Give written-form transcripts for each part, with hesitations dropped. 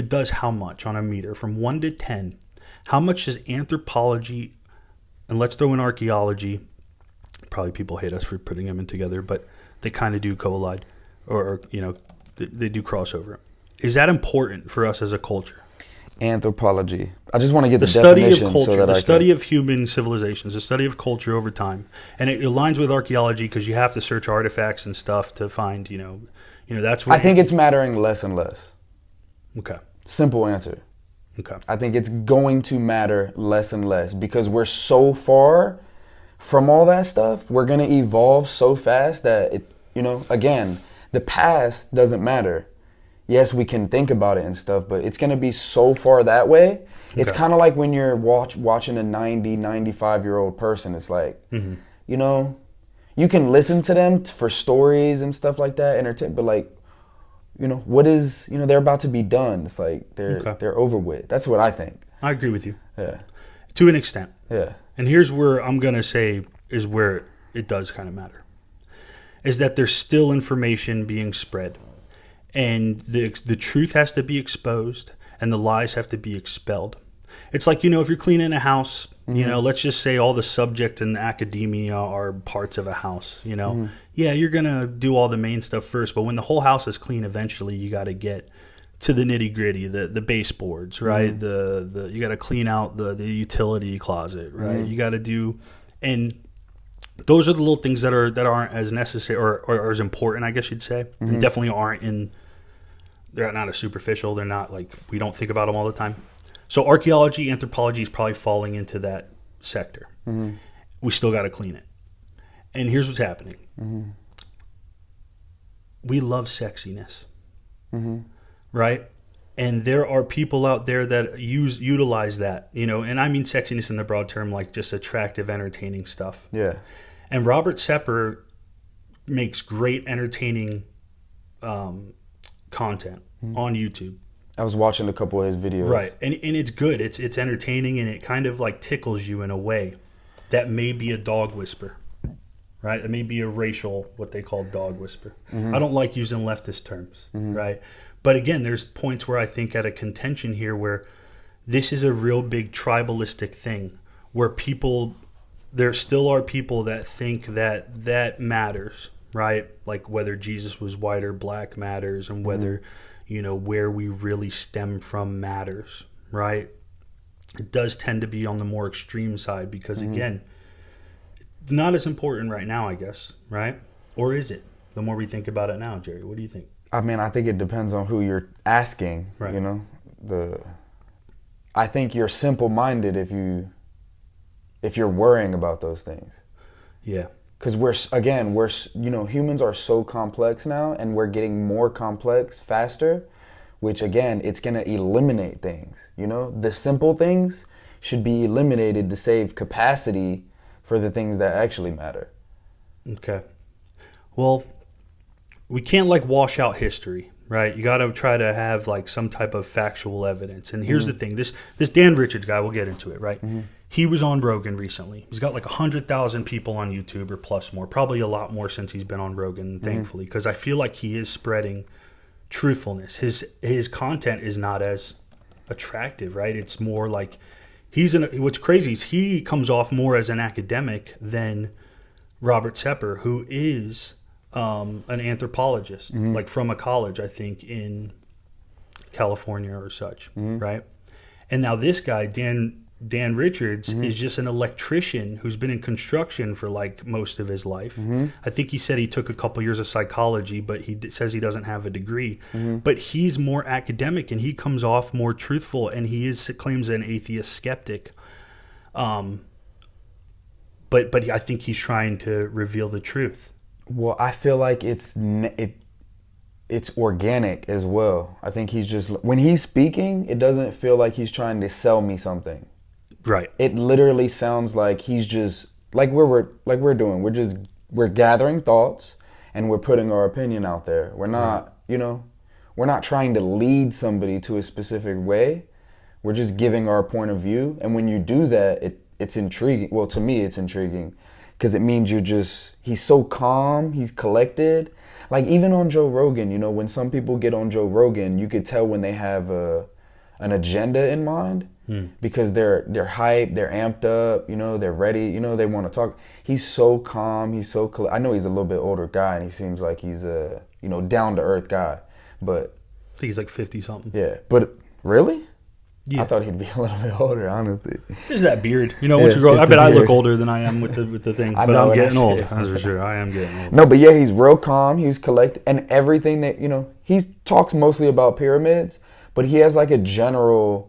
it does how much on a meter from 1 to 10? How much does anthropology, and let's throw in archaeology, probably people hate us for putting them in together, but they kind of do collide, or they do crossover. Is that important for us as a culture? Anthropology. I just want to get the study of definition culture, so that the I study can... of human civilizations, the study of culture over time, and it aligns with archaeology because you have to search artifacts and stuff to find, that's where I think it's mattering less and less. Okay. Simple answer. Okay. I think it's going to matter less and less because we're so far from all that stuff. We're going to evolve so fast that again, the past doesn't matter. Yes, we can think about it and stuff, but it's going to be so far that way. It's kind of like when you're watching a 90, 95-year-old person. It's like, you can listen to them for stories and stuff like that, entertain, but like, what is, they're about to be done. It's like they're over with. That's what I think. I agree with you. Yeah. To an extent. Yeah. And here's where I'm going to say is where it does kind of matter. Is that there's still information being spread. And the truth has to be exposed and the lies have to be expelled. It's like, if you're cleaning a house, let's just say all the subject and academia are parts of a house, Yeah, you're going to do all the main stuff first, but when the whole house is clean, eventually you got to get to the nitty gritty, the baseboards, right? The you got to clean out the utility closet, right? You got to do, and those are the little things that aren't as necessary or as important, I guess you'd say. And definitely aren't they're not as superficial. They're not like, we don't think about them all the time. So archaeology, anthropology is probably falling into that sector. We still got to clean it. And here's what's happening. We love sexiness, right? And there are people out there that utilize that, and I mean sexiness in the broad term, like just attractive, entertaining stuff. Yeah. And Robert Sepher makes great entertaining content on YouTube. I was watching a couple of his videos. Right. And it's good. It's entertaining, and it kind of like tickles you in a way that may be a dog whisper, right? It may be a racial, what they call dog whisper. I don't like using leftist terms, right? But again, there's points where I think at a contention here where this is a real big tribalistic thing where there still are people that think that matters, right? Like whether Jesus was white or black matters, and whether, where we really stem from matters, right? It does tend to be on the more extreme side because, again, it's not as important right now, I guess, right? Or is it? The more we think about it now, Jerry, what do you think? I mean, I think it depends on who you're asking, right. I think you're simple-minded if you're worrying about those things. Yeah. Because humans are so complex now, and we're getting more complex faster, which again, it's going to eliminate things. The simple things should be eliminated to save capacity for the things that actually matter. Okay. Well, we can't wash out history, right? You got to try to have some type of factual evidence. And here's the thing, this Dan Richards guy, we'll get into it, right? He was on Rogan recently. He's got 100,000 people on YouTube or plus more, probably a lot more since he's been on Rogan, thankfully, because I feel like he is spreading truthfulness. His content is not as attractive, right? It's more like what's crazy is he comes off more as an academic than Robert Sepher, who is an anthropologist, from a college, I think, in California or such, right? And now this guy, Dan Richards, is just an electrician who's been in construction for most of his life. I think he said he took a couple years of psychology, but he says he doesn't have a degree. But he's more academic, and he comes off more truthful, and he claims an atheist skeptic. But I think he's trying to reveal the truth. Well, I feel like it's organic as well. I think he's just, when he's speaking, it doesn't feel like he's trying to sell me something. Right. It literally sounds like he's just like we're doing. We're gathering thoughts and we're putting our opinion out there. We're not, we're not trying to lead somebody to a specific way. We're just giving our point of view. And when you do that, it's intriguing. Well, to me, it's intriguing because it means he's so calm, he's collected. Like even on Joe Rogan, you know, when some people get on Joe Rogan, you could tell when they have an agenda in mind because they're hyped, they're amped up, you know, they're ready, you know, they want to talk. He's so calm, he's so I know he's a little bit older guy and he seems like he's a, you know, down to earth guy, but I think he's like 50 something. yeah, but really? Yeah. I thought he'd be a little bit older, honestly. There's that beard. You know, once you grow, I bet I look older than I am with the thing. I But know, I'm getting old. shit. That's for sure. I am getting old. No, but yeah, he's real calm. He's collected, and everything that, you know, he talks mostly about pyramids, but he has like a general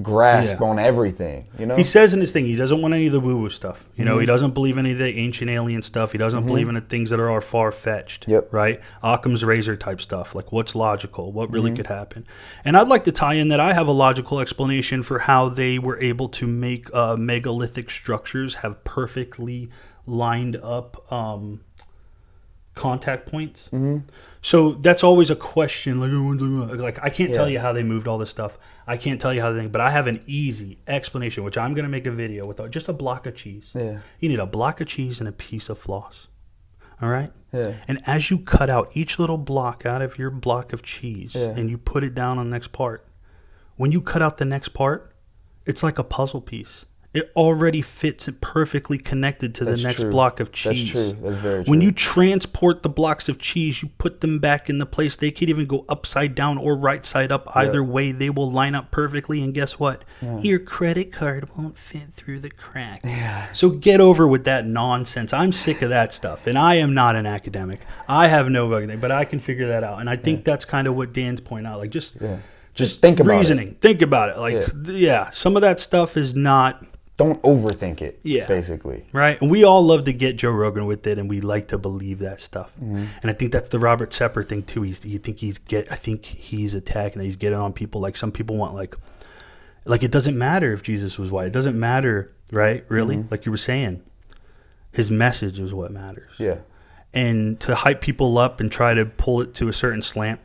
grasp on everything, you know? He says in his thing, he doesn't want any of the woo-woo stuff. You know, he doesn't believe any of the ancient alien stuff. He doesn't believe in the things that are far-fetched, right? Occam's razor type stuff, like what's logical, what really could happen. And I'd like to tie in that I have a logical explanation for how they were able to make megalithic structures have perfectly lined up contact points. So that's always a question. Like I can't tell you how they moved all this stuff. I can't tell you how they think, but I have an easy explanation, which I'm going to make a video with just a block of cheese. Yeah. You need a block of cheese and a piece of floss. All right? Yeah. And as you cut out each little block out of your block of cheese and you put it down on the next part, when you cut out the next part, it's like a puzzle piece. It already fits it perfectly connected to the next block of cheese. That's true. That's very true. When you transport the blocks of cheese, you put them back into place. They could even go upside down or right side up. Either way, they will line up perfectly. And guess what? Your credit card won't fit through the crack. Yeah. So get over with that nonsense. I'm sick of that stuff. And I am not an academic. I have no fucking thing, but I can figure that out. And I think that's kind of what Dan's pointing out. Like just think about reasoning. it. Think about it. Like, some of that stuff is not... Don't overthink it, Yeah. basically. Right? And we all love to get Joe Rogan with it, and we like to believe that stuff. And I think that's the Robert Sepher thing, too. I think he's attacking it. He's getting on people. Like, some people want, like it doesn't matter if Jesus was white. It doesn't matter, right? Really? Like you were saying. His message is what matters. Yeah. And to hype people up and try to pull it to a certain slant.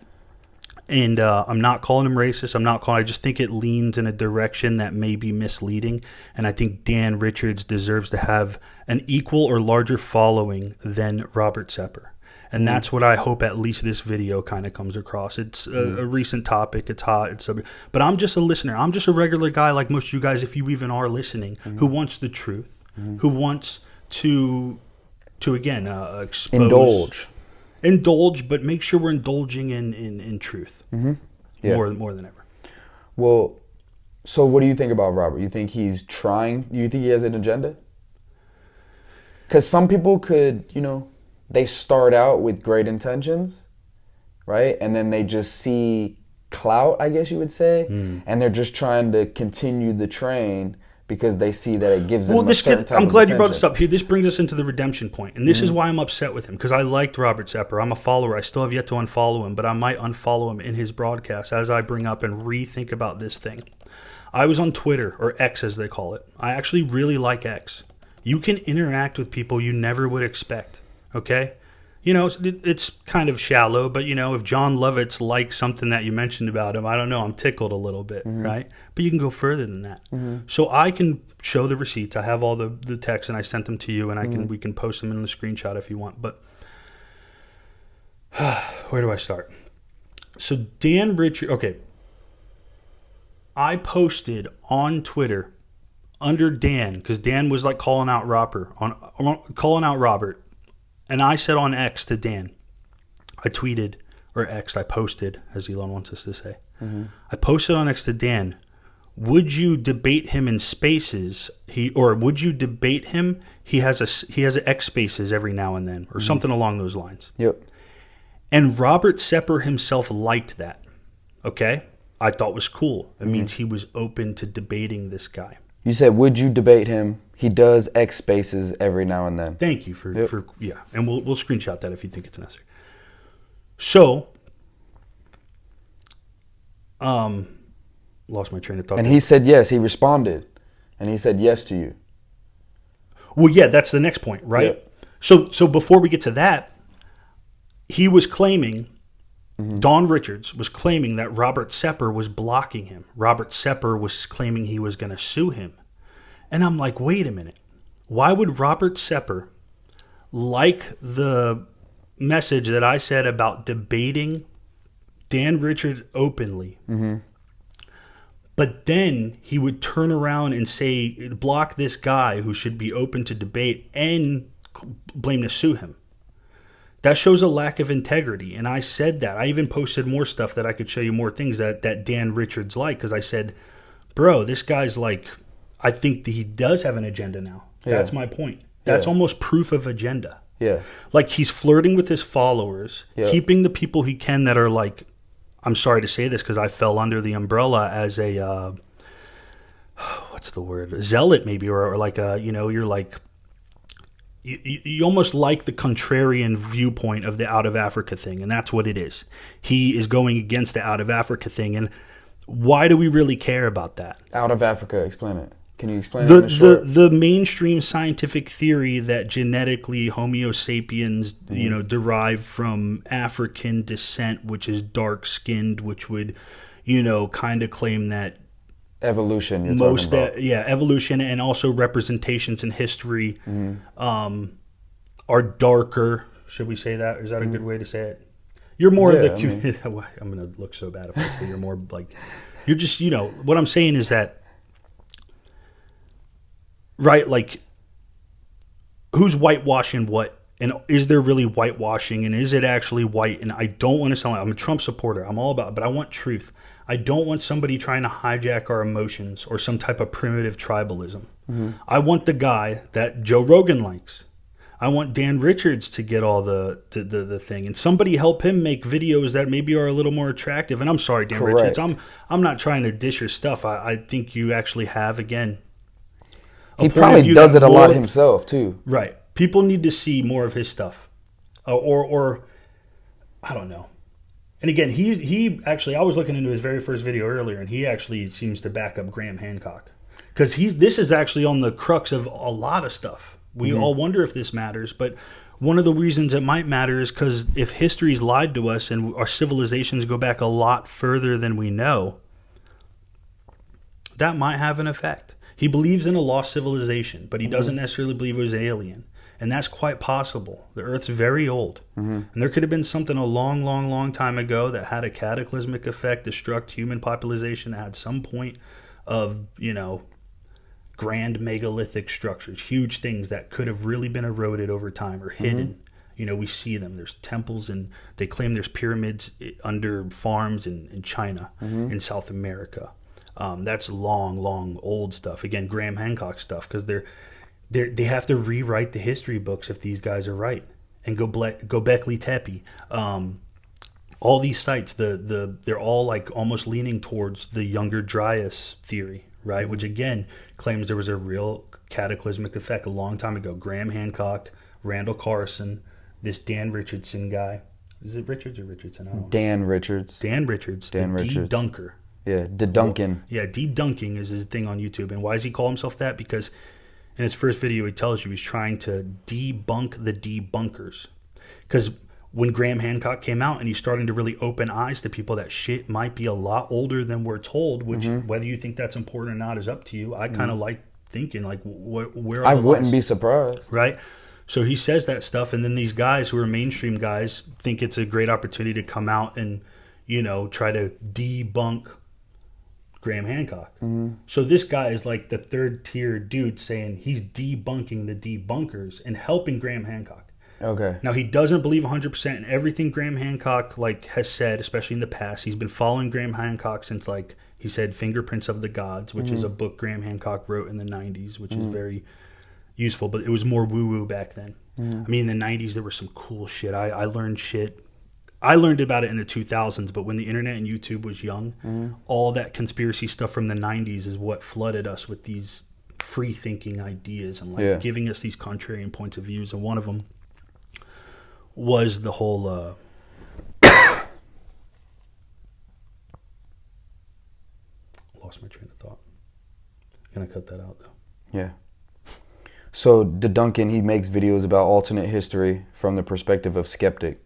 And I'm not calling him racist. I just think it leans in a direction that may be misleading. And I think Dan Richards deserves to have an equal or larger following than Robert Sepher. And that's what I hope at least this video kind of comes across. It's a recent topic. It's hot. But I'm just a listener. I'm just a regular guy like most of you guys, if you even are listening, who wants the truth, who wants to again, expose. Indulge, but make sure we're indulging in truth more than ever. Well, so what do you think about Robert? You think he's trying? You think he has an agenda? Because some people could, you know, they start out with great intentions, right? And then they just see clout, I guess you would say, and they're just trying to continue the train because they see that it gives them a certain type I'm of glad you brought attention. this up here. This brings us into the redemption point. And this is why I'm upset with him, because I liked Robert Sepher. I'm a follower. I still have yet to unfollow him, but I might unfollow him in his broadcast as I bring up and rethink about this thing. I was on Twitter, or X as they call it. I actually really like X. You can interact with people you never would expect, okay? You know, it's kind of shallow, but, you know, if John Lovitz likes something that you mentioned about him, I don't know, I'm tickled a little bit, right? But you can go further than that. So I can show the receipts. I have all the texts, and I sent them to you, and we can post them in the screenshot if you want. But where do I start? So Dan Richard, okay. I posted on Twitter under Dan, because Dan was like calling out Robert. And I said on X to Dan, I tweeted, or X, I posted, as Elon wants us to say. I posted on X to Dan, would you debate him in spaces? Would you debate him? He has X spaces every now and then, or something along those lines. Yep. And Robert Sepher himself liked that. Okay? I thought was cool. It means he was open to debating this guy. You said, would you debate him? He does X spaces every now and then. Thank you for and we'll screenshot that if you think it's necessary. So, lost my train of thought. And he said yes. He responded, and he said yes to you. Well, yeah, that's the next point, right? Yep. So before we get to that, he was claiming, Don Richards was claiming that Robert Sepher was blocking him. Robert Sepher was claiming he was going to sue him. And I'm like, wait a minute. Why would Robert Sepher like the message that I said about debating Dan Richards openly. But then he would turn around and say, block this guy who should be open to debate and blame to sue him. That shows a lack of integrity. And I said that. I even posted more stuff that I could show you more things that Dan Richards like. Because I said, bro, this guy's like, I think that he does have an agenda now. That's my point. That's almost proof of agenda. Yeah. Like he's flirting with his followers, keeping the people he can that are like, I'm sorry to say this because I fell under the umbrella as a, what's the word? A zealot maybe, or like a, you're like, you almost like the contrarian viewpoint of the out of Africa thing. And that's what it is. He is going against the out of Africa thing. And why do we really care about that? Out of Africa, explain it. Can you explain it in short? The mainstream scientific theory that genetically Homo sapiens, derive from African descent, which is dark-skinned, which would, kind of claim that evolution. You're talking about. Evolution and also representations in history are darker. Should we say that? Is that a good way to say it? You're more I'm going to look so bad if I say you're more like, you're just, what I'm saying is that, right, like, who's whitewashing what? And is there really whitewashing? And is it actually white? And I don't want to sound like I'm a Trump supporter. I'm all about it, but I want truth. I don't want somebody trying to hijack our emotions or some type of primitive tribalism. I want the guy that Joe Rogan likes. I want Dan Richards to get all the thing, and somebody help him make videos that maybe are a little more attractive. And I'm sorry, Dan Richards, I'm not trying to dish your stuff. I think you actually have, again, he probably does it a lot himself too. Right. People need to see more of his stuff, or I don't know. And again, he actually, I was looking into his very first video earlier, and he actually seems to back up Graham Hancock, because this is actually on the crux of a lot of stuff. We all wonder if this matters, but one of the reasons it might matter is because if history's lied to us and our civilizations go back a lot further than we know, that might have an effect. He believes in a lost civilization, but he doesn't necessarily believe it was an alien. And that's quite possible. The Earth's very old. And there could have been something a long, long, long time ago that had a cataclysmic effect, destruct human population at some point of, grand megalithic structures, huge things that could have really been eroded over time or hidden. We see them. There's temples, and they claim there's pyramids under farms in China, in South America. That's long, long old stuff. Again, Graham Hancock stuff, because they have to rewrite the history books if these guys are right. And Göbekli Tepe, all these sites, they're all like almost leaning towards the Younger Dryas theory, right? Which again claims there was a real cataclysmic effect a long time ago. Graham Hancock, Randall Carson, this Dan Richardson guy. Is it Richards or Richardson? I don't know. Dan Richards. Dan Richards. Debunker. Yeah, debunking. Debunking is his thing on YouTube. And why does he call himself that? Because in his first video, he tells you he's trying to debunk the debunkers. Because when Graham Hancock came out and he's starting to really open eyes to people that shit might be a lot older than we're told, which whether you think that's important or not is up to you. I kind of like thinking, like, where are I wouldn't be surprised. Right? So he says that stuff, and then these guys who are mainstream guys think it's a great opportunity to come out and, try to debunk Graham Hancock. So this guy is like the third tier dude saying he's debunking the debunkers and helping Graham Hancock. Okay. Now, he doesn't believe 100% in everything Graham Hancock has said, especially in the past. He's been following Graham Hancock since, he said, Fingerprints of the Gods, which is a book Graham Hancock wrote in the 90s, which is very useful, but it was more woo-woo back then. I mean, in the 90s, there was some cool shit. I learned shit. I learned about it in the 2000s, but when the internet and YouTube was young, all that conspiracy stuff from the 90s is what flooded us with these free-thinking ideas and giving us these contrarian points of views. And one of them was the whole lost my train of thought. Gonna cut that out though. Yeah. So Debunking, he makes videos about alternate history from the perspective of skeptic.